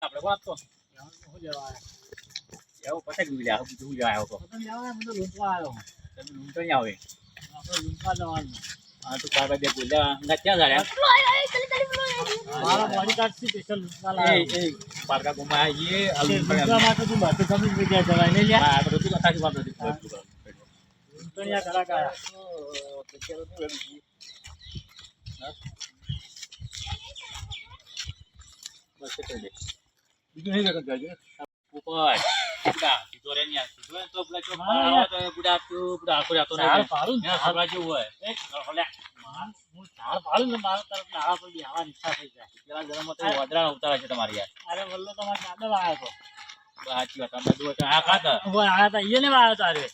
આપણે વાત તો શું લેવા એવું પતંગ લઈ આવ બીજું લઈ આવ્યો તો આવ્યો તો લૂંટવા આવ્યો તમે લૂંટો નહીં આવે આપણે લૂંટવા જવાનું હા તો બાબા બે બોલ્યા અંગા ક્યાં જાય મારા બોડી કાર્ડ થી સ્પેશિયલ લૂંટવા એ લાવ્યો એ પારકા ગુમા આઈએ લૂંટવા માટે તું બસ ગમે જગ્યાએ જવાય નહીં લ્યા આ બધું બતાવી વાત હતી લૂંટણિયા કલાકાર બસ કરી દે બીજું નહીં કરતા જાજો ઉપર બુડા સીધો રે ન્યા સીધો તો પેલા જો મારા તો બુડા આખો રાતો ઝાડ પાડું ને સગા જેવું હોય એ હોલ્યા હું ઝાડ પાડું ને મારા તરફ નાળા પર બી આવવાની ઈચ્છા થઈ જાય પેલા જન્મ તો વાદળા ઉતારે છે તમારી યાર અરે વલ્લો તમારે દાદા આવ્યો સાચી વાત તમે દુઓ આ ખાતા હતો આવ્યા હતા એને આવ્યો તારે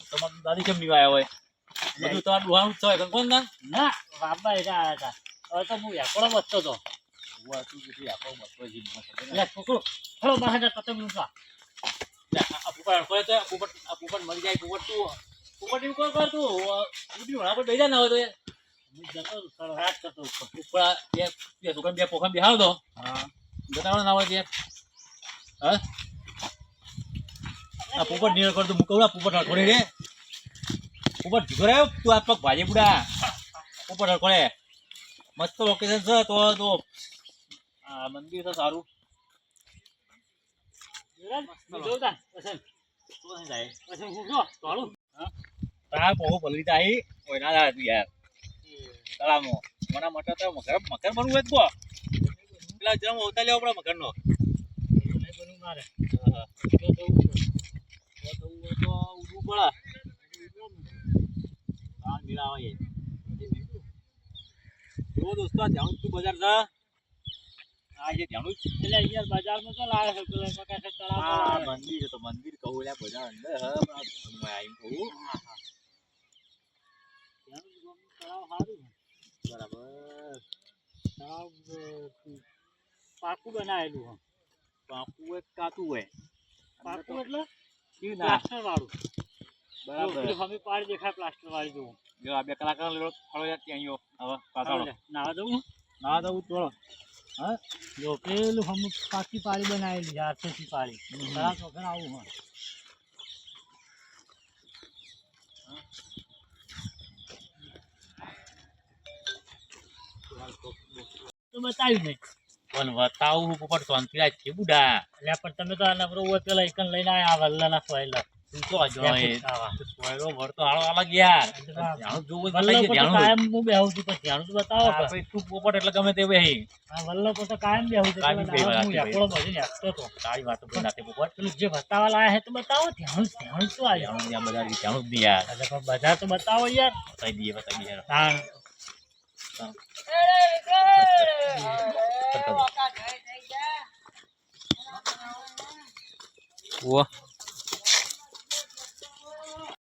તમાર દાદી કેમ નહીં આવ્યા હોય બધું તમારું દુહાનું જ છે કોણ ના બાબા એને આવ્યા હતા હવે તો હું એકડો બચતો હતો હુઆ તું જેથી આખો મસ્તો જી એટલે છોકરો થોડો બહાર પતંગ લૂંટવા આ પુપટ કોઈ તો પુપટ મરી જાય પુપટ તું પુપટ એવું કર તું ઉડી વડા પર બેજા ના હોય તો હું જતો સળરાટ કરતો ઉપર બે છોકરા બે પોખમ બેહાડ દો હા બતાવવા ના હોય તે હા આ પુપટ નિર્ણય કર તો મુકવડા પુપટ હળખોડે રે પુપટ ભીગો રહ્યો તું આ પગ ભાજે બુડા પુપટ હળખોડે મસ્ત લોકેશન છે તો આ મંદિર તો સારું જોતા પસંદ તો નહીં જાય પસંદ હું જો તોડું તાર પોહો પલવી તાઈ ઓય ના જાય તું યાર તળામો મને મટર તો મકર બનવું હોય તો પેલા જમ હોતા લેવો પડે મકર નો નહીં બનવું મારે તો ઉડવું પડે હા મેળા આવે જો દોસ્તો આ જાણું તું બજાર જા આ જે જાણું એટલે યાર બજારમાં તો લાવે છે પેલા મકા છે આ તળાવ મંદિર તો મંદિર કહું લે બજાર અંદર હ પણ આઈ કહું તળાવ સારું બરાબર તળાવ પાકું બનાવેલું હે પાકું હોય કાતું હોય પાકું એટલે કેવું ના પ્લાસ્ટર વાળું બરાબર અમે પાડી દેખાય પ્લાસ્ટર વાળી જોવું જો આ બે કલાકાર લેવો ફળો યાર ત્યાં આવ્યો હવે પાછળ નાવા જવું ના દઉં તો હા જો પેલું હમ પાકી પાળી બનાવેલી છે હાથેથી પાળી તળાવ તો ઘર આવું હોય તો બતાવ્યું નહીં પણ બતાવું પોપટ શાંતિ રાખ છે બુડા એટલે પણ તમે તો આ નવરો હોય પેલા એકન લઈને આવ્યા વલ્લાના સોયલા તું તો જો એ સોયરો ભરતો હાળો અલગ યાર જાણું જોવું બતાવી દે જાણું કાયમ હું બેહું છું પછી જાણું તો બતાવો આપણે તું પોપટ એટલે ગમે તે બેહી હા વલ્લો તો કાયમ બેહું છું કાયમ બેહવા હું રાખી એકડો બધી નાખતો હતો તારી વાત તો નાખે પોપટ પેલું જે બતાવવા લાયા હે તો બતાવો ધ્યાન ધ્યાન શું આવ્યું જાણું ત્યાં બધા જાણું જ નહીં યાર એટલે પણ બજાર તો બતાવો યાર બતાવી દઈએ હા વાહ